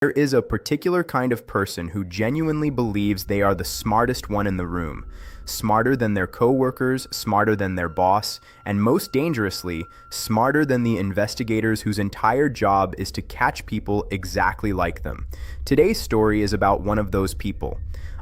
There is a particular kind of person who genuinely believes they are the smartest one in the room, smarter than their coworkers, smarter than their boss, and most dangerously, smarter than the investigators whose entire job is to catch people exactly like them. Today's story is about one of those people,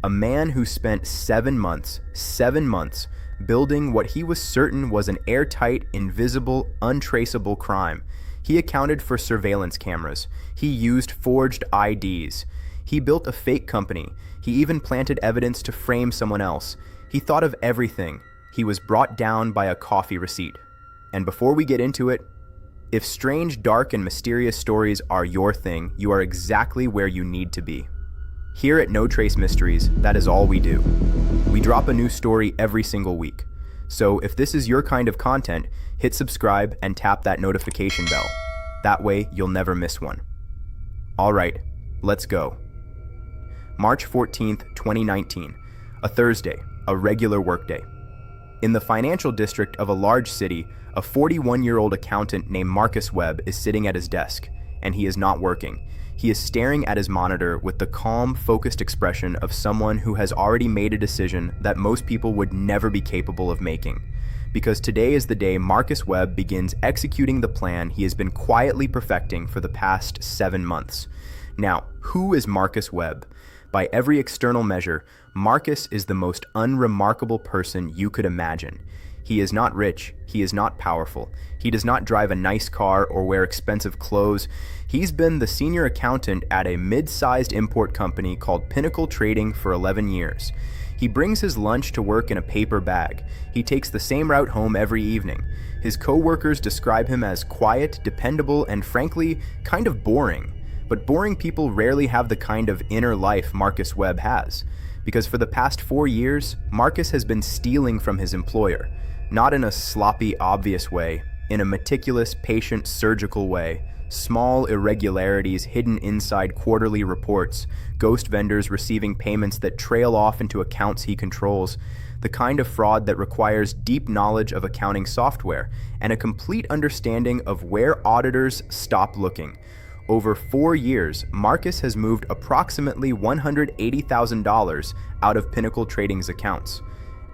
a man who spent 7 months, building what he was certain was an airtight, invisible, untraceable crime. He accounted for surveillance cameras. He used forged IDs. He built a fake company. He even planted evidence to frame someone else. He thought of everything. He was brought down by a coffee receipt. And before we get into it, if strange, dark, and mysterious stories are your thing, you are exactly where you need to be. Here at No Trace Mysteries, that is all we do. We drop a new story every single week. So if this is your kind of content, hit subscribe and tap that notification bell. That way, you'll never miss one. All right, let's go. March 14th, 2019, a Thursday, a regular workday. In the financial district of a large city, a 41-year-old accountant named Marcus Webb is sitting at his desk, and he is not working. He is staring at his monitor with the calm, focused expression of someone who has already made a decision that most people would never be capable of making. Because today is the day Marcus Webb begins executing the plan he has been quietly perfecting for the past 7 months. Now, who is Marcus Webb? By every external measure, Marcus is the most unremarkable person you could imagine. He is not rich, he is not powerful, he does not drive a nice car or wear expensive clothes. He's been the senior accountant at a mid-sized import company called Pinnacle Trading for 11 years. He brings his lunch to work in a paper bag. He takes the same route home every evening. His co-workers describe him as quiet, dependable, and frankly, kind of boring. But boring people rarely have the kind of inner life Marcus Webb has. Because for the past 4 years, Marcus has been stealing from his employer. Not in a sloppy, obvious way, in a meticulous, patient, surgical way. Small irregularities hidden inside quarterly reports, ghost vendors receiving payments that trail off into accounts he controls, the kind of fraud that requires deep knowledge of accounting software and a complete understanding of where auditors stop looking. Over 4 years, Marcus has moved approximately $180,000 out of Pinnacle Trading's accounts.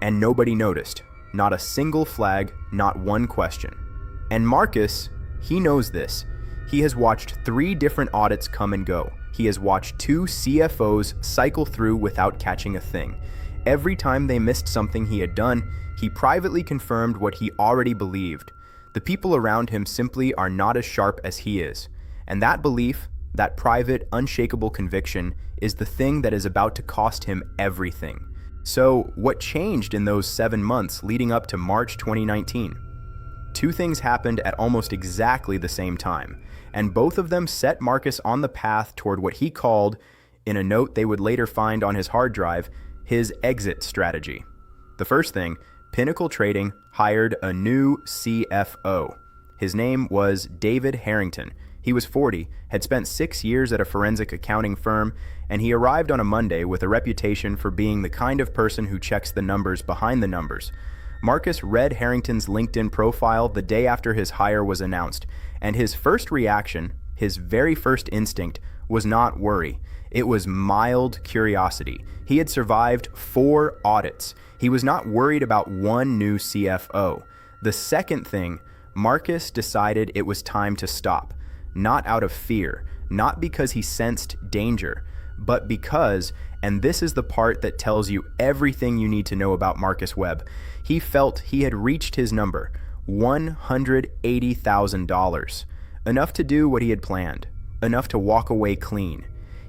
And nobody noticed. Not a single flag, not one question. And Marcus, he knows this. He has watched 3 different audits come and go. He has watched 2 CFOs cycle through without catching a thing. Every time they missed something he had done, he privately confirmed what he already believed. The people around him simply are not as sharp as he is. And that belief, that private, unshakable conviction, is the thing that is about to cost him everything. So, what changed in those 7 months leading up to March 2019? 2 things happened at almost exactly the same time, and both of them set Marcus on the path toward what he called, in a note they would later find on his hard drive, his exit strategy. The first thing, Pinnacle Trading hired a new CFO. His name was David Harrington. He was 40, had spent 6 years at a forensic accounting firm, and he arrived on a Monday with a reputation for being the kind of person who checks the numbers behind the numbers. Marcus read Harrington's LinkedIn profile the day after his hire was announced, and his first reaction, his very first instinct, was not worry. It was mild curiosity. He had survived 4 audits. He was not worried about one new CFO. The second thing, Marcus decided it was time to stop. Not out of fear, not because he sensed danger, but because, and this is the part that tells you everything you need to know about Marcus Webb, he felt he had reached his number, $180,000. Enough to do what he had planned, enough to walk away clean.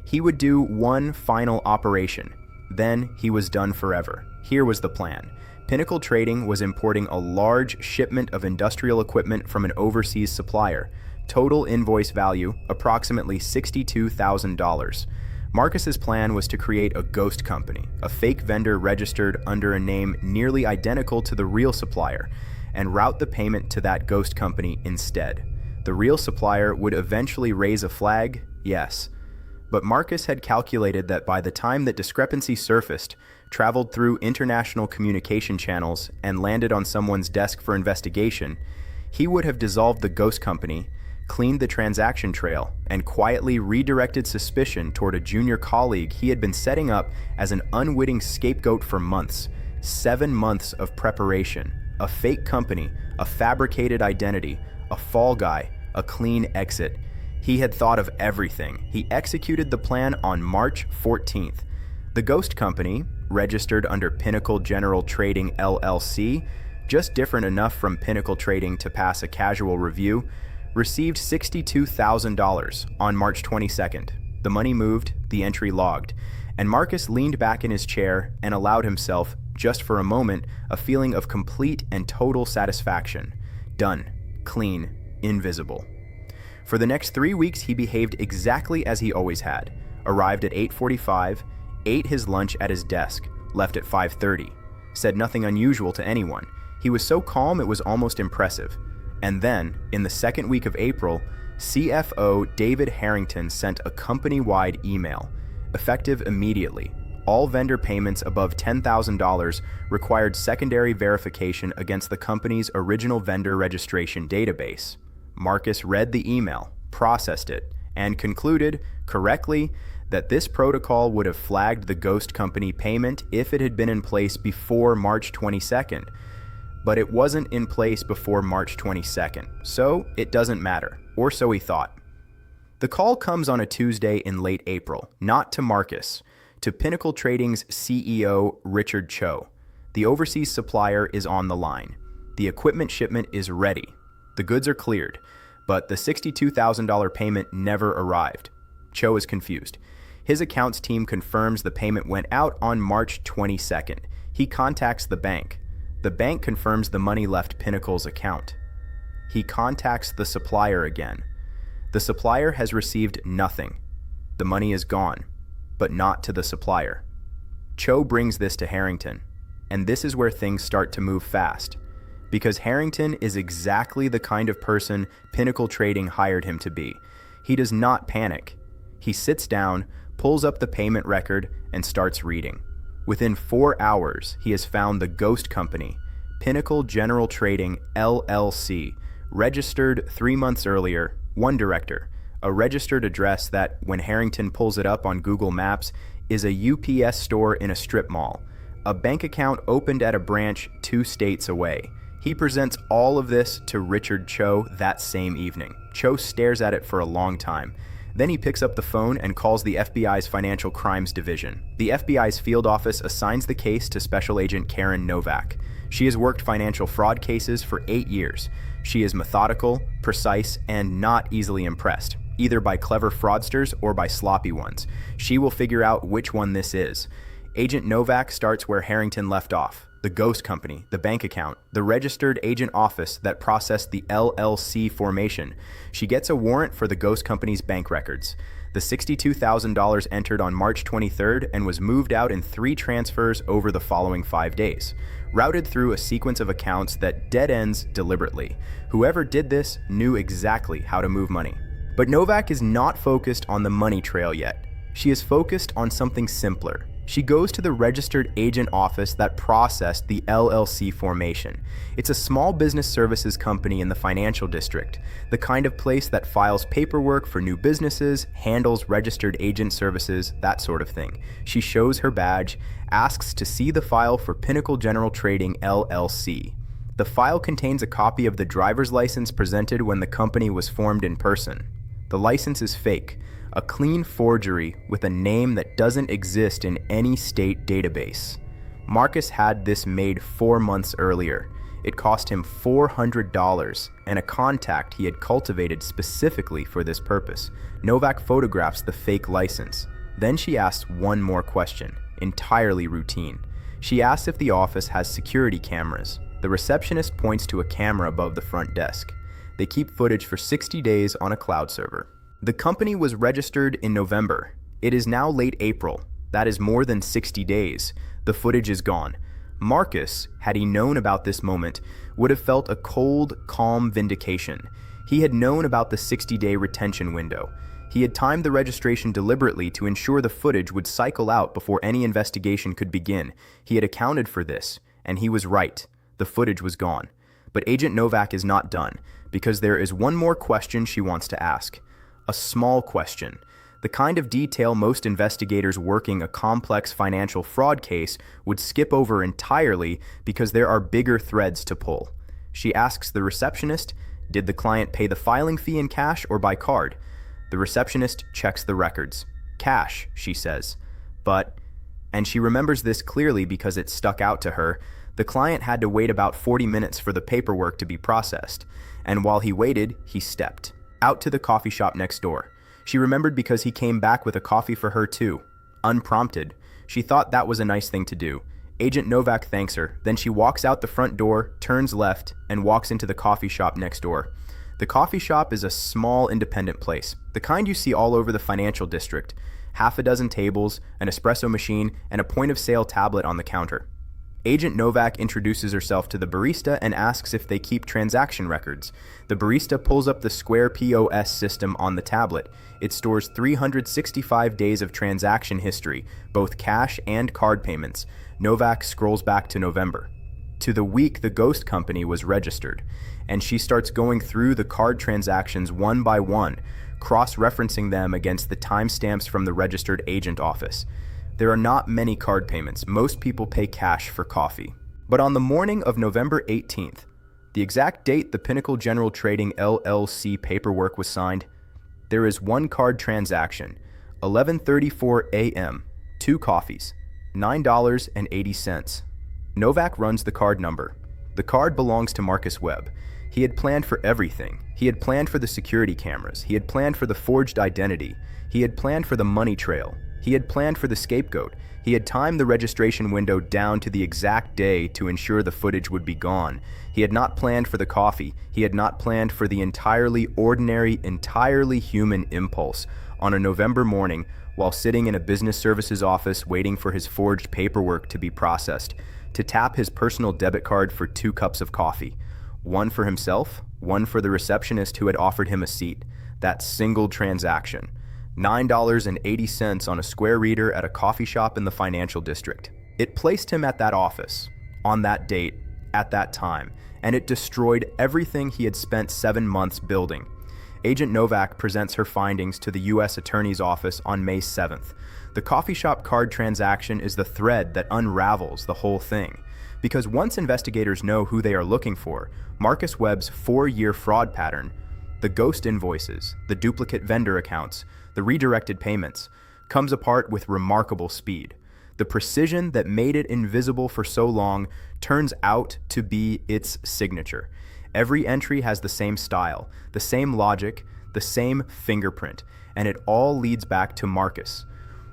He would do one final operation, then he was done forever. Here was the plan. Pinnacle Trading was importing a large shipment of industrial equipment from an overseas supplier. Total invoice value, approximately $62,000. Marcus's plan was to create a ghost company, a fake vendor registered under a name nearly identical to the real supplier, and route the payment to that ghost company instead. The real supplier would eventually raise a flag, yes. But Marcus had calculated that by the time that discrepancy surfaced, traveled through international communication channels, and landed on someone's desk for investigation, he would have dissolved the ghost company, cleaned the transaction trail, and quietly redirected suspicion toward a junior colleague he had been setting up as an unwitting scapegoat for months. 7 months of preparation, a fake company, a fabricated identity, a fall guy, a clean exit. He had thought of everything. He executed the plan on March 14th. The ghost company, registered under Pinnacle General Trading LLC, just different enough from Pinnacle Trading to pass a casual review, received $62,000 on March 22nd. The money moved, the entry logged, and Marcus leaned back in his chair and allowed himself, just for a moment, a feeling of complete and total satisfaction. Done. Clean. Invisible. For the next 3 weeks, he behaved exactly as he always had. Arrived at 8:45, ate his lunch at his desk, left at 5:30, said nothing unusual to anyone. He was so calm it was almost impressive. And then, in the second week of April, CFO David Harrington sent a company-wide email, effective immediately. All vendor payments above $10,000 required secondary verification against the company's original vendor registration database. Marcus read the email, processed it, and concluded, correctly, that this protocol would have flagged the ghost company payment if it had been in place before March 22nd. But it wasn't in place before March 22nd, so it doesn't matter, or so he thought. The call comes on a Tuesday in late April, not to Marcus, to Pinnacle Trading's CEO, Richard Cho. The overseas supplier is on the line. The equipment shipment is ready. The goods are cleared, but the $62,000 payment never arrived. Cho is confused. His accounts team confirms the payment went out on March 22nd. He contacts the bank. The bank confirms the money left Pinnacle's account. He contacts the supplier again. The supplier has received nothing. The money is gone, but not to the supplier. Cho brings this to Harrington, and this is where things start to move fast, because Harrington is exactly the kind of person Pinnacle Trading hired him to be. He does not panic. He sits down, pulls up the payment record, and starts reading. Within 4 hours, he has found the ghost company, Pinnacle General Trading LLC, registered 3 months earlier, one director, a registered address that, when Harrington pulls it up on Google Maps, is a UPS store in a strip mall, a bank account opened at a branch 2 states away. He presents all of this to Richard Cho that same evening. Cho stares at it for a long time. Then he picks up the phone and calls the FBI's Financial Crimes Division. The FBI's field office assigns the case to Special Agent Karen Novak. She has worked financial fraud cases for 8 years. She is methodical, precise, and not easily impressed, either by clever fraudsters or by sloppy ones. She will figure out which one this is. Agent Novak starts where Harrington left off. The ghost company, the bank account, the registered agent office that processed the LLC formation. She gets a warrant for the ghost company's bank records. The $62,000 entered on March 23rd and was moved out in 3 transfers over the following 5 days, routed through a sequence of accounts that dead ends deliberately. Whoever did this knew exactly how to move money. But Novak is not focused on the money trail yet. She is focused on something simpler. She goes to the registered agent office that processed the LLC formation. It's a small business services company in the financial district, the kind of place that files paperwork for new businesses, handles registered agent services, that sort of thing. She shows her badge, asks to see the file for Pinnacle General Trading LLC. The file contains a copy of the driver's license presented when the company was formed in person. The license is fake, a clean forgery with a name that doesn't exist in any state database. Marcus had this made 4 months earlier. It cost him $400 and a contact he had cultivated specifically for this purpose. Novak photographs the fake license. Then she asks one more question, entirely routine. She asks if the office has security cameras. The receptionist points to a camera above the front desk. They keep footage for 60 days on a cloud server. The company was registered in November. It is now late April. That is more than 60 days. The footage is gone. Marcus, had he known about this moment, would have felt a cold, calm vindication. He had known about the 60-day retention window. He had timed the registration deliberately to ensure the footage would cycle out before any investigation could begin. He had accounted for this, and he was right. The footage was gone. But Agent Novak is not done, because there is one more question she wants to ask. A small question. The kind of detail most investigators working a complex financial fraud case would skip over entirely because there are bigger threads to pull. She asks the receptionist, did the client pay the filing fee in cash or by card? The receptionist checks the records. Cash, she says. But, and she remembers this clearly because it stuck out to her, the client had to wait about 40 minutes for the paperwork to be processed, and while he waited, he stepped out to the coffee shop next door. She remembered because he came back with a coffee for her too. Unprompted. She thought that was a nice thing to do. Agent Novak thanks her, then she walks out the front door, turns left, and walks into the coffee shop next door. The coffee shop is a small independent place, the kind you see all over the financial district. Half a dozen tables, an espresso machine, and a point-of-sale tablet on the counter. Agent Novak introduces herself to the barista and asks if they keep transaction records. The barista pulls up the Square POS system on the tablet. It stores 365 days of transaction history, both cash and card payments. Novak scrolls back to November, to the week the ghost company was registered, and she starts going through the card transactions one by one, cross-referencing them against the timestamps from the registered agent office. There are not many card payments. Most people pay cash for coffee. But on the morning of November 18th, the exact date the Pinnacle General Trading LLC paperwork was signed, there is one card transaction, 11:34 a.m., 2 coffees, $9.80. Novak runs the card number. The card belongs to Marcus Webb. He had planned for everything. He had planned for the security cameras. He had planned for the forged identity. He had planned for the money trail. He had planned for the scapegoat. He had timed the registration window down to the exact day to ensure the footage would be gone. He had not planned for the coffee. He had not planned for the entirely ordinary, entirely human impulse on a November morning while sitting in a business services office waiting for his forged paperwork to be processed, to tap his personal debit card for 2 cups of coffee. One for himself, one for the receptionist who had offered him a seat. That single transaction. $9.80 on a Square reader at a coffee shop in the financial district. It placed him at that office, on that date, at that time, and it destroyed everything he had spent 7 months building. Agent Novak presents her findings to the U.S. Attorney's Office on May 7th. The coffee shop card transaction is the thread that unravels the whole thing. Because once investigators know who they are looking for, Marcus Webb's 4-year fraud pattern, the ghost invoices, the duplicate vendor accounts, the redirected payments, comes apart with remarkable speed. The precision that made it invisible for so long turns out to be its signature. Every entry has the same style, the same logic, the same fingerprint, and it all leads back to Marcus.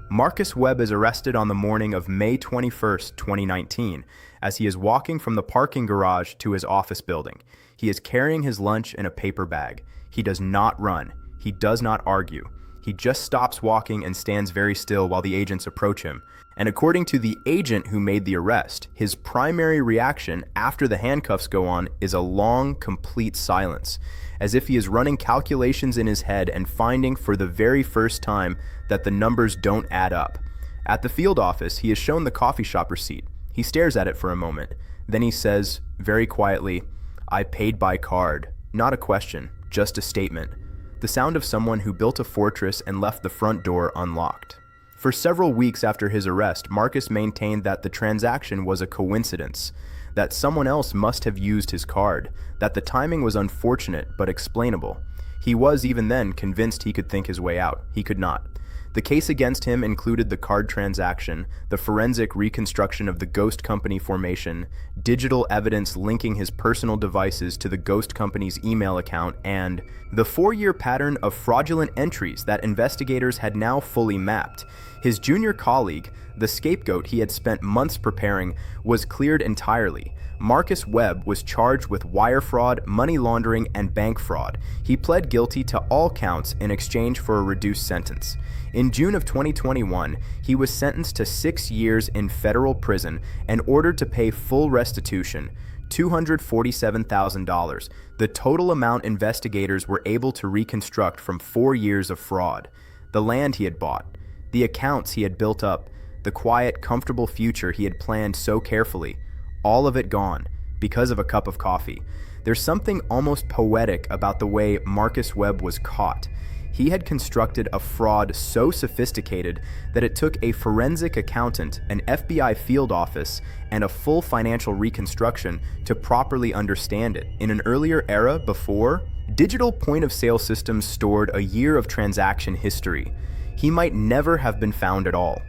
Marcus Webb is arrested on the morning of May 21st, 2019, as he is walking from the parking garage to his office building. He is carrying his lunch in a paper bag. He does not run. He does not argue. He just stops walking and stands very still while the agents approach him. And according to the agent who made the arrest, his primary reaction after the handcuffs go on is a long, complete silence, as if he is running calculations in his head and finding for the very first time that the numbers don't add up. At the field office, he is shown the coffee shop receipt. He stares at it for a moment. Then he says, very quietly, "I paid by card." Not a question, just a statement. The sound of someone who built a fortress and left the front door unlocked. For several weeks after his arrest, Marcus maintained that the transaction was a coincidence, that someone else must have used his card, that the timing was unfortunate but explainable. He was even then convinced he could think his way out. He could not. The case against him included the card transaction, the forensic reconstruction of the ghost company formation, digital evidence linking his personal devices to the ghost company's email account, and the 4-year pattern of fraudulent entries that investigators had now fully mapped. His junior colleague, the scapegoat he had spent months preparing, was cleared entirely. Marcus Webb was charged with wire fraud, money laundering, and bank fraud. He pled guilty to all counts in exchange for a reduced sentence. In June of 2021, he was sentenced to 6 years in federal prison and ordered to pay full restitution, $247,000, the total amount investigators were able to reconstruct from 4 years of fraud. The land he had bought, the accounts he had built up, the quiet, comfortable future he had planned so carefully, all of it gone, because of a cup of coffee. There's something almost poetic about the way Marcus Webb was caught. He had constructed a fraud so sophisticated that it took a forensic accountant, an FBI field office, and a full financial reconstruction to properly understand it. In an earlier era before, digital point-of-sale systems stored a year of transaction history. He might never have been found at all.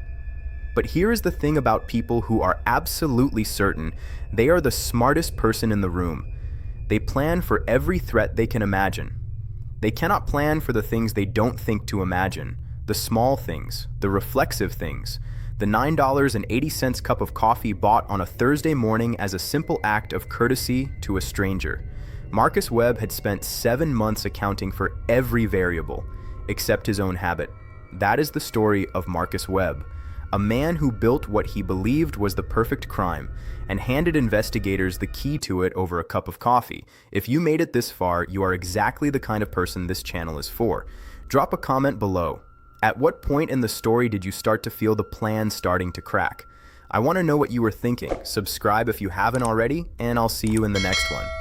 But here is the thing about people who are absolutely certain they are the smartest person in the room. They plan for every threat they can imagine. They cannot plan for the things they don't think to imagine, the small things, the reflexive things, the $9.80 cup of coffee bought on a Thursday morning as a simple act of courtesy to a stranger. Marcus Webb had spent 7 months accounting for every variable, except his own habit. That is the story of Marcus Webb, a man who built what he believed was the perfect crime and handed investigators the key to it over a cup of coffee. If you made it this far, you are exactly the kind of person this channel is for. Drop a comment below. At what point in the story did you start to feel the plan starting to crack? I want to know what you were thinking. Subscribe if you haven't already, and I'll see you in the next one.